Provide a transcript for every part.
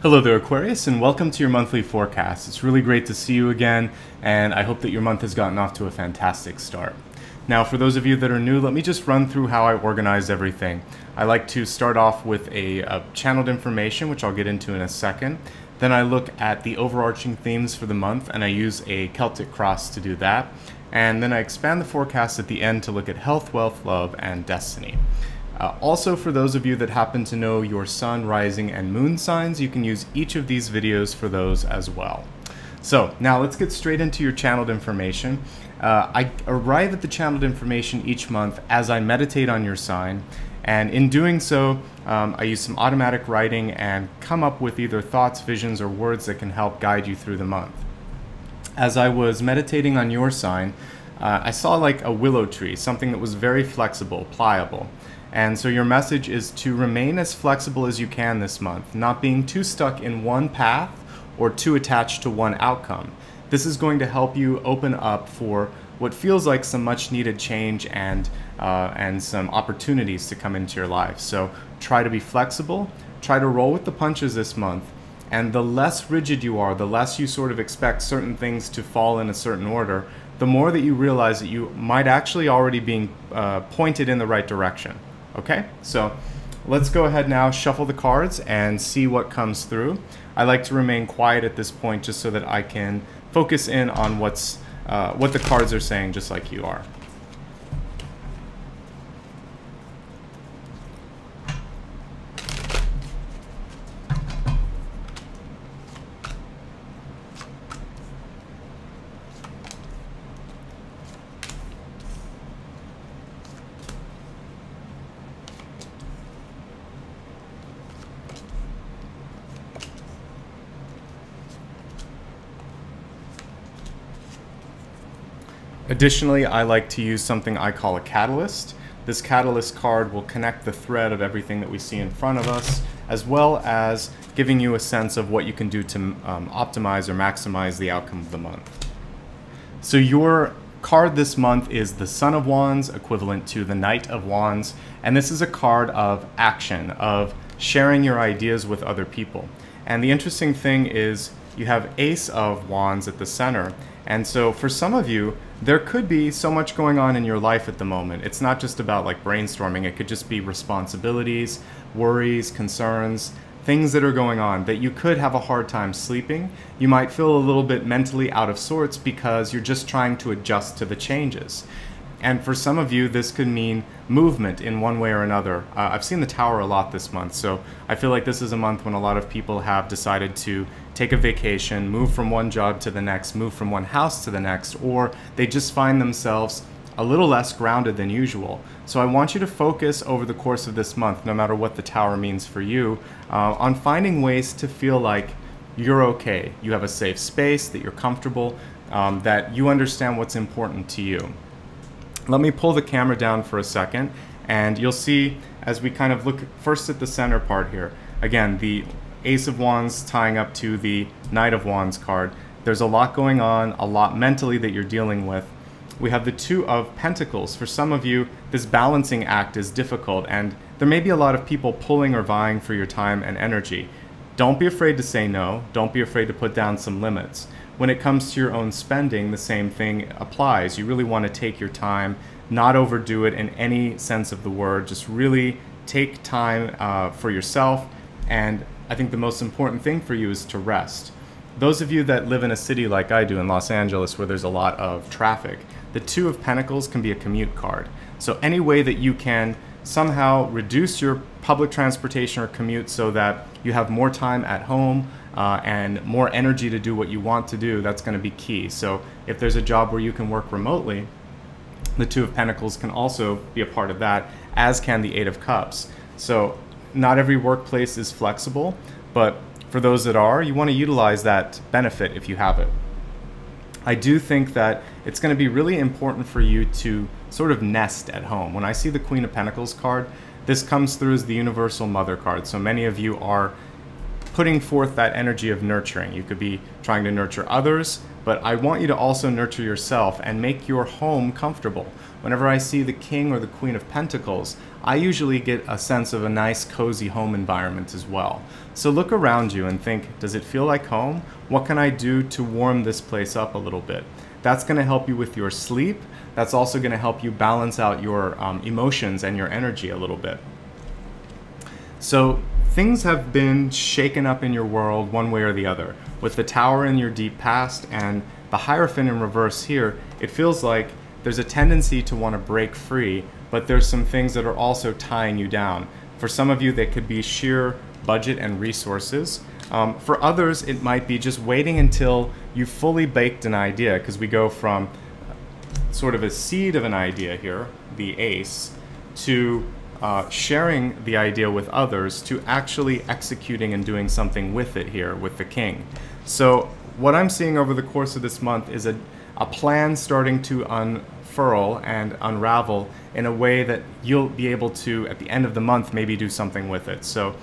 Hello there, Aquarius, and welcome to your monthly forecast. It's really great to see you again, and I hope that your month has gotten off to a fantastic start. Now, for those of you that are new, let me just run through how I organize everything. I like to start off with a channeled information, which I'll get into in a second. Then I look at the overarching themes for the month, and I use a Celtic cross to do that. And then I expand the forecast at the end to look at health, wealth, love, and destiny. Also, for those of you that happen to know your sun, rising, and moon signs, you can use each of these videos for those as well. So now let's get straight into your channeled information. I arrive at the channeled information each month as I meditate on your sign, and in doing so, I use some automatic writing and come up with either thoughts, visions, or words that can help guide you through the month. As I was meditating on your sign, I saw like a willow tree, something that was very flexible, pliable. And so your message is to remain as flexible as you can this month, not being too stuck in one path or too attached to one outcome. This is going to help you open up for what feels like some much needed change and some opportunities to come into your life. So try to be flexible, try to roll with the punches this month. And the less rigid you are, the less you sort of expect certain things to fall in a certain order, the more that you realize that you might actually already be pointed in the right direction. Okay, so let's go ahead now, shuffle the cards and see what comes through. I like to remain quiet at this point just so that I can focus in on what the cards are saying, just like you are. Additionally, I like to use something I call a catalyst. This catalyst card will connect the thread of everything that we see in front of us, as well as giving you a sense of what you can do to optimize or maximize the outcome of the month. So your card this month is the Son of Wands, equivalent to the Knight of Wands, and this is a card of action, of sharing your ideas with other people. And the interesting thing is you have Ace of Wands at the center, and so for some of you, there could be so much going on in your life at the moment. It's not just about like brainstorming, it could just be responsibilities, worries, concerns, things that are going on that you could have a hard time sleeping. You might feel a little bit mentally out of sorts because you're just trying to adjust to the changes. And for some of you, this could mean movement in one way or another. I've seen the Tower a lot this month, so I feel like this is a month when a lot of people have decided to take a vacation, move from one job to the next, move from one house to the next, or they just find themselves a little less grounded than usual. So I want you to focus over the course of this month, no matter what the Tower means for you, on finding ways to feel like you're okay. You have a safe space, that you're comfortable, that you understand what's important to you. Let me pull the camera down for a second, and you'll see as we kind of look first at the center part here. Again, the Ace of Wands tying up to the Knight of Wands card. There's a lot going on, a lot mentally that you're dealing with. We have the Two of Pentacles. For some of you, this balancing act is difficult, and there may be a lot of people pulling or vying for your time and energy. Don't be afraid to say no. Don't be afraid to put down some limits. When it comes to your own spending, the same thing applies. You really want to take your time, not overdo it in any sense of the word. Just really take time for yourself. And I think the most important thing for you is to rest. Those of you that live in a city like I do in Los Angeles, where there's a lot of traffic, the Two of Pentacles can be a commute card. So any way that you can somehow reduce your public transportation or commute so that you have more time at home, and more energy to do what you want to do, that's going to be key. So if there's a job where you can work remotely, the Two of Pentacles can also be a part of that, as can the Eight of Cups. So not every workplace is flexible, but for those that are, you want to utilize that benefit if you have it. I do think that it's going to be really important for you to sort of nest at home. When I see the Queen of Pentacles card, this comes through as the Universal Mother card. So many of you are putting forth that energy of nurturing. You could be trying to nurture others, but I want you to also nurture yourself and make your home comfortable. Whenever I see the King or the Queen of Pentacles, I usually get a sense of a nice, cozy home environment as well. So look around you and think, does it feel like home? What can I do to warm this place up a little bit? That's going to help you with your sleep. That's also going to help you balance out your emotions and your energy a little bit. So things have been shaken up in your world one way or the other. With the Tower in your deep past and the Hierophant in reverse here, it feels like there's a tendency to want to break free, but there's some things that are also tying you down. For some of you, that could be sheer budget and resources. For others, it might be just waiting until you've fully baked an idea, because we go from sort of a seed of an idea here, the Ace, to sharing the idea with others, to actually executing and doing something with it here with the King. So what I'm seeing over the course of this month is a plan starting to unfurl and unravel in a way that you'll be able to, at the end of the month, maybe do something with it. So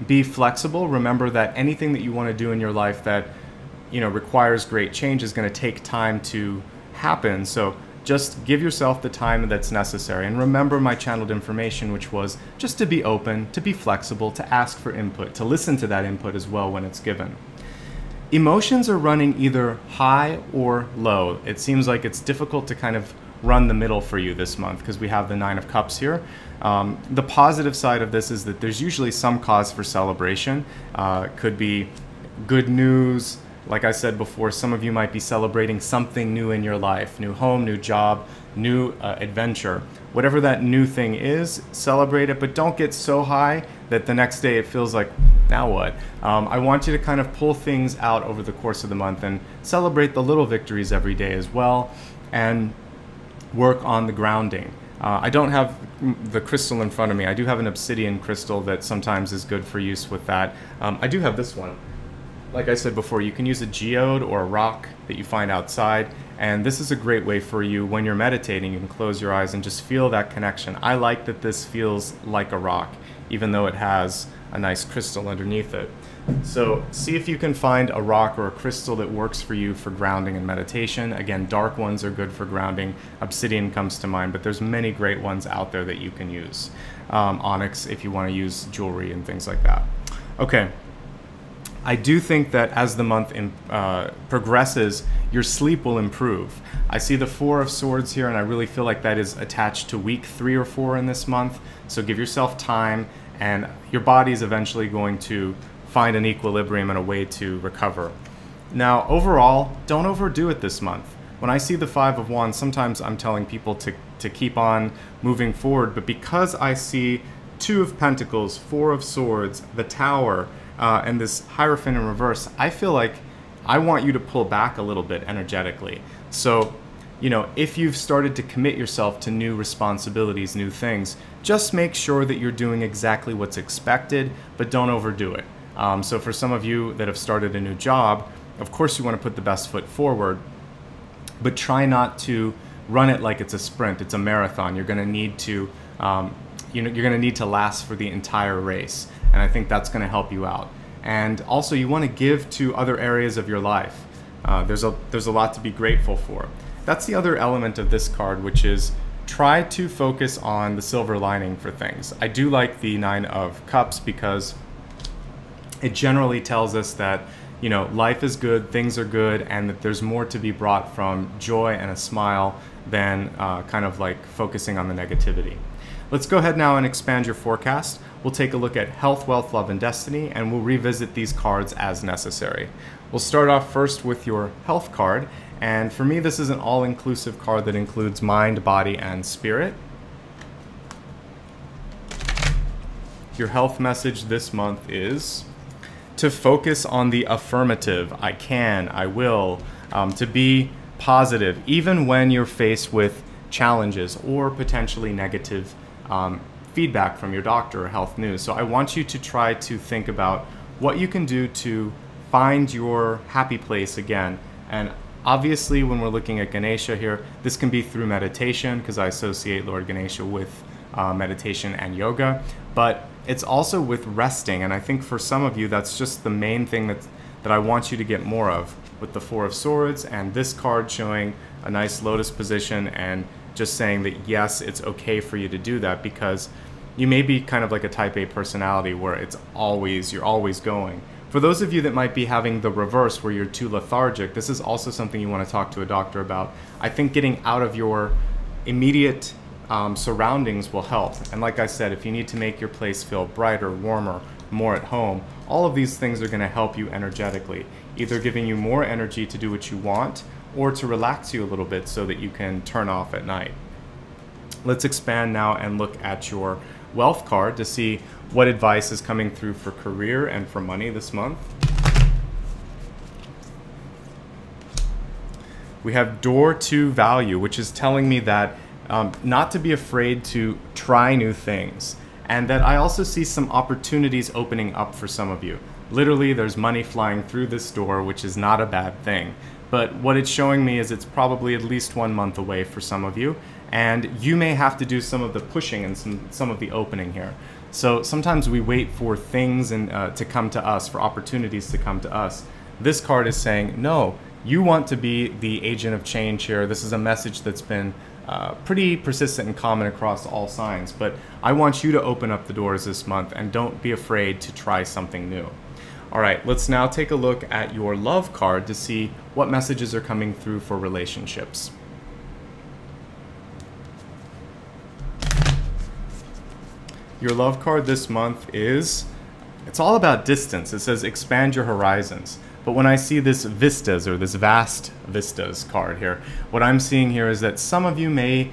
be flexible. Remember that anything that you want to do in your life that requires great change is going to take time to happen. So just give yourself the time that's necessary. And remember my channeled information, which was just to be open, to be flexible, to ask for input, to listen to that input as well when it's given. Emotions are running either high or low. It seems like it's difficult to kind of run the middle for you this month because we have the Nine of Cups here. The positive side of this is that there's usually some cause for celebration. Could be good news. Like I said before, some of you might be celebrating something new in your life, new home, new job, new adventure. Whatever that new thing is, celebrate it, but don't get so high that the next day it feels like, now what? I want you to kind of pull things out over the course of the month and celebrate the little victories every day as well, and work on the grounding. I don't have the crystal in front of me. I do have an obsidian crystal that sometimes is good for use with that. I do have this one. Like I said before, you can use a geode or a rock that you find outside, and this is a great way for you when you're meditating. You can close your eyes and just feel that connection. I like that this feels like a rock, even though it has a nice crystal underneath it. So see if you can find a rock or a crystal that works for you for grounding and meditation. Again, dark ones are good for grounding. Obsidian comes to mind, but there's many great ones out there that you can use. Onyx if you want to use jewelry and things like that. Okay. I do think that as the month progresses, your sleep will improve. I see the Four of Swords here, and I really feel like that is attached to week 3 or 4 in this month. So give yourself time, and your body is eventually going to find an equilibrium and a way to recover. Now, overall, don't overdo it this month. When I see the Five of Wands, sometimes I'm telling people to keep on moving forward, but because I see Two of Pentacles, Four of Swords, the Tower, and this Hierophant in reverse, I feel like I want you to pull back a little bit energetically. So, if you've started to commit yourself to new responsibilities, new things, just make sure that you're doing exactly what's expected, but don't overdo it. So for some of you that have started a new job, of course you want to put the best foot forward, but try not to run it like it's a sprint. It's a marathon. You're going to need to you're going to need to last for the entire race, and I think that's going to help you out. And also, you want to give to other areas of your life. There's a lot to be grateful for. That's the other element of this card, which is try to focus on the silver lining for things. I do like the Nine of Cups because it generally tells us that life is good, things are good, and that there's more to be brought from joy and a smile than kind of like focusing on the negativity. Let's go ahead now and expand your forecast. We'll take a look at health, wealth, love, and destiny, and we'll revisit these cards as necessary. We'll start off first with your health card, and for me this is an all-inclusive card that includes mind, body, and spirit. Your health message this month is to focus on the affirmative. I can, I will, to be positive, even when you're faced with challenges or potentially negative feedback from your doctor or health news. So I want you to try to think about what you can do to find your happy place again. And obviously when we're looking at Ganesha here, this can be through meditation, because I associate Lord Ganesha with meditation and yoga. But it's also with resting. And I think for some of you, that's just the main thing that I want you to get more of, with the Four of Swords and this card showing a nice lotus position and just saying that yes, it's okay for you to do that, because you may be kind of like a type A personality where you're always going. For those of you that might be having the reverse where you're too lethargic, this is also something you want to talk to a doctor about. I think getting out of your immediate surroundings will help. And like I said, if you need to make your place feel brighter, warmer, more at home, all of these things are going to help you energetically, either giving you more energy to do what you want or to relax you a little bit so that you can turn off at night. Let's expand now and look at your wealth card to see what advice is coming through for career and for money this month. We have door to value, which is telling me that not to be afraid to try new things, and that I also see some opportunities opening up for some of you. Literally, there's money flying through this door, which is not a bad thing. But what it's showing me is it's probably at least 1 month away for some of you, and you may have to do some of the pushing and some of the opening here. So sometimes we wait for things to come to us, for opportunities to come to us. This card is saying, no, you want to be the agent of change here. This is a message that's been pretty persistent and common across all signs, but I want you to open up the doors this month and don't be afraid to try something new. All right, let's now take a look at your love card to see what messages are coming through for relationships. Your love card this month it's all about distance. It says expand your horizons. But when I see this vistas, or this vast vistas card here, what I'm seeing here is that some of you may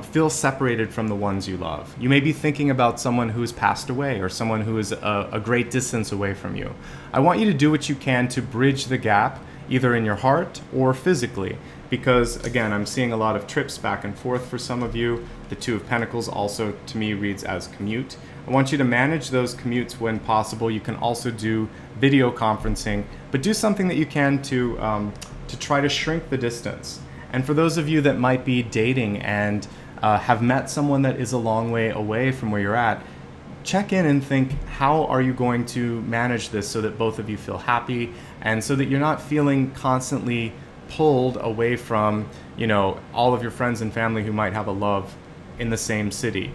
feel separated from the ones you love. You may be thinking about someone who has passed away, or someone who is a great distance away from you. I want you to do what you can to bridge the gap, either in your heart or physically, because again, I'm seeing a lot of trips back and forth for some of you. The Two of Pentacles also to me reads as commute. I want you to manage those commutes when possible. You can also do video conferencing, but do something that you can to try to shrink the distance. And for those of you that might be dating and have met someone that is a long way away from where you're at, check in and think, how are you going to manage this so that both of you feel happy, and so that you're not feeling constantly pulled away from, you know, all of your friends and family who might have a love in the same city.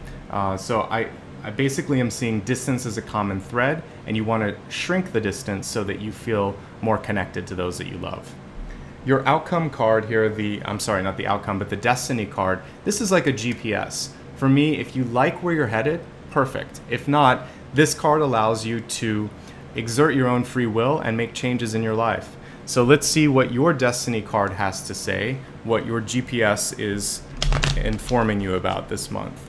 So I basically am seeing distance as a common thread, and you want to shrink the distance so that you feel more connected to those that you love. Your outcome card here, I'm sorry, not the outcome, but the destiny card, this is like a GPS. For me, if you like where you're headed, perfect. If not, this card allows you to exert your own free will and make changes in your life. So let's see what your destiny card has to say, what your GPS is informing you about this month.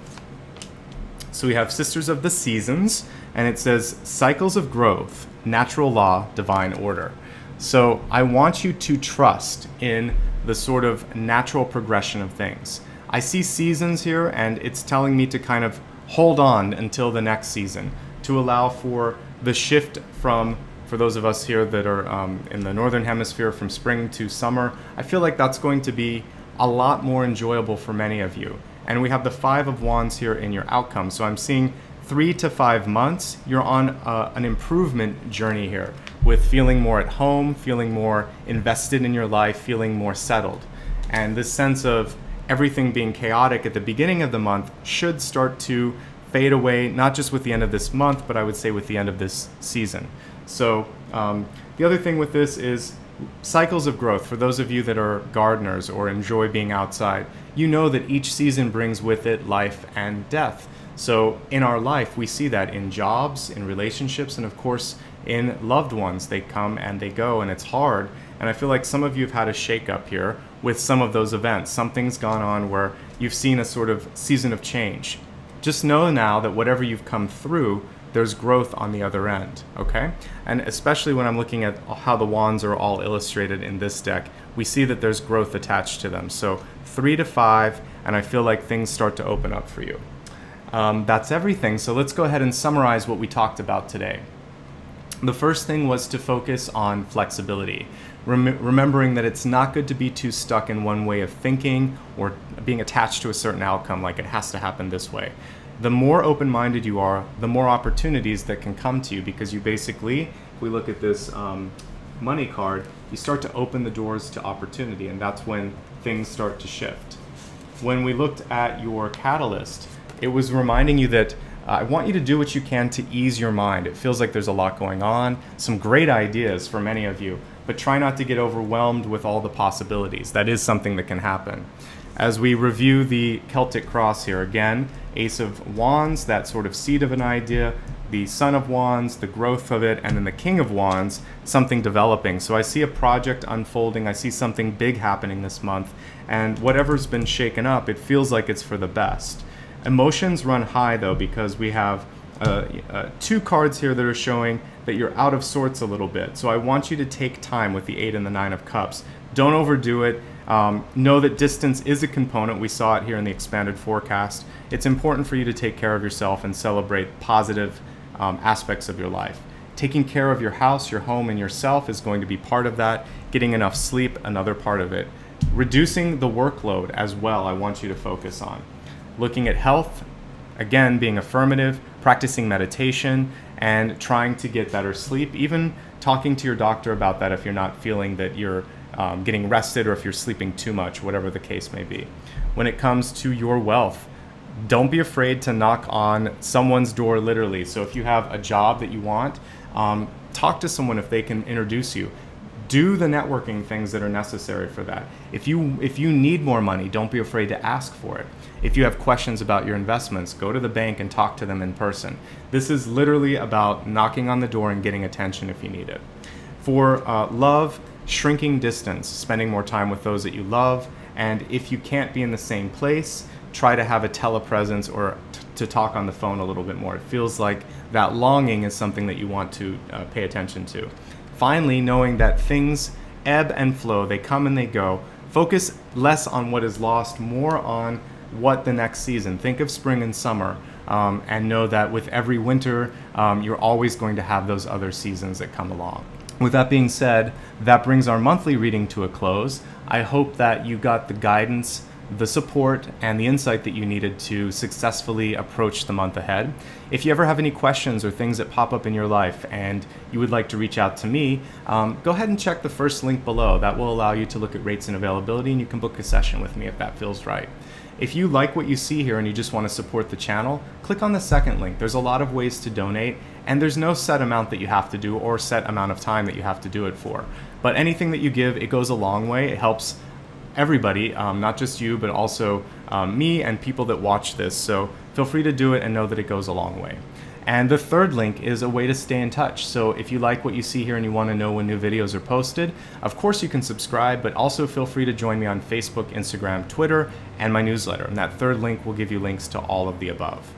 So we have Sisters of the Seasons, and it says cycles of growth, natural law, divine order. So I want you to trust in the sort of natural progression of things. I see seasons here, and it's telling me to kind of hold on until the next season, to allow for the shift from, for those of us here that are in the Northern Hemisphere, from spring to summer. I feel like that's going to be a lot more enjoyable for many of you. And we have the Five of Wands here in your outcome. So I'm seeing 3 to 5 months, you're on an improvement journey here, with feeling more at home, feeling more invested in your life, feeling more settled. And this sense of everything being chaotic at the beginning of the month should start to fade away, not just with the end of this month, but I would say with the end of this season. So the other thing with this is cycles of growth. For those of you that are gardeners or enjoy being outside, you know that each season brings with it life and death. So in our life, we see that in jobs, in relationships, and of course in loved ones. They come and they go, and it's hard. And I feel like some of you have had a shake-up here with some of those events. Something's gone on where you've seen a sort of season of change. Just know now that whatever you've come through, there's growth on the other end, okay? And especially when I'm looking at how the wands are all illustrated in this deck, we see that there's growth attached to them. So 3 to 5, and I feel like things start to open up for you. That's everything. So let's go ahead and summarize what we talked about today. The first thing was to focus on flexibility, remembering that it's not good to be too stuck in one way of thinking or being attached to a certain outcome, like it has to happen this way. the more open-minded you are, the more opportunities that can come to you, because you basically, if we look at this money card, you start to open the doors to opportunity, and that's when things start to shift. When we looked at your catalyst, it was reminding you that I want you to do what you can to ease your mind. It feels like there's a lot going on, some great ideas for many of you, but try not to get overwhelmed with all the possibilities. That is something that can happen. As we review the Celtic cross here, again, Ace of Wands, that sort of seed of an idea, the Son of Wands, the growth of it, and then the King of Wands, something developing. So I see a project unfolding, I see something big happening this month, and whatever's been shaken up, it feels like it's for the best. Emotions run high though, because we have two cards here that are showing that you're out of sorts a little bit. So I want you to take time with the 8 and the 9 of Cups. Don't overdo it. Know that distance is a component. We saw it here in the expanded forecast. It's important for you to take care of yourself and celebrate positive aspects of your life. Taking care of your house, your home, and yourself is going to be part of that. Getting enough sleep, another part of it. Reducing the workload as well, I want you to focus on. Looking at health, again, being affirmative, practicing meditation, and trying to get better sleep. Even talking to your doctor about that if you're not feeling that you're getting rested, or if you're sleeping too much, whatever the case may be. When it comes to your wealth, don't be afraid to knock on someone's door, literally. So if you have a job that you want, talk to someone if they can introduce you. Do the networking things that are necessary for that. If you need more money, don't be afraid to ask for it. If you have questions about your investments, go to the bank and talk to them in person. This is literally about knocking on the door and getting attention if you need it. For love, shrinking distance, spending more time with those that you love, and if you can't be in the same place, try to have a telepresence or to talk on the phone a little bit more. It feels like that longing is something that you want to pay attention to. Finally, knowing that things ebb and flow, they come and they go. Focus less on what is lost, more on what the next season. Think of spring and summer, and know that with every winter, you're always going to have those other seasons that come along. With that being said, that brings our monthly reading to a close. I hope that you got the guidance, the support, and the insight that you needed to successfully approach the month ahead. If you ever have any questions or things that pop up in your life and you would like to reach out to me, go ahead and check the first link below. That will allow you to look at rates and availability, and you can book a session with me if that feels right. If you like what you see here and you just want to support the channel, click on the second link. There's a lot of ways to donate, and there's no set amount that you have to do or set amount of time that you have to do it for. But anything that you give, it goes a long way. It helps everybody, not just you, but also me and people that watch this. So feel free to do it and know that it goes a long way. And the third link is a way to stay in touch. So if you like what you see here and you want to know when new videos are posted, of course you can subscribe, but also feel free to join me on Facebook, Instagram, Twitter, and my newsletter. And that third link will give you links to all of the above.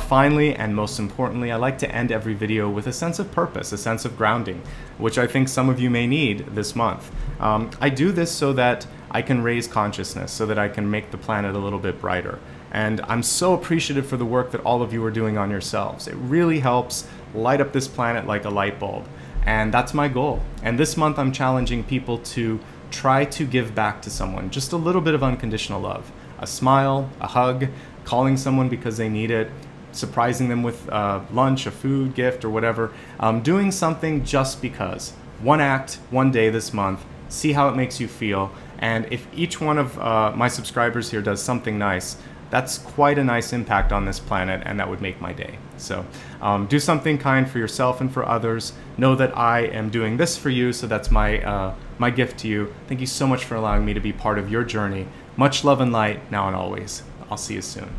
Finally, and most importantly, I like to end every video with a sense of purpose, a sense of grounding, which I think some of you may need this month. I do this so that I can raise consciousness, so that I can make the planet a little bit brighter. And I'm so appreciative for the work that all of you are doing on yourselves. It really helps light up this planet like a light bulb. And that's my goal. And this month I'm challenging people to try to give back to someone just a little bit of unconditional love. A smile, a hug, calling someone because they need it, surprising them with lunch, a food, gift, or whatever. Doing something just because. One act, one day this month. See how it makes you feel. And if each one of my subscribers here does something nice, that's quite a nice impact on this planet, and that would make my day. So do something kind for yourself and for others. Know that I am doing this for you, so that's my, my gift to you. Thank you so much for allowing me to be part of your journey. Much love and light, now and always. I'll see you soon.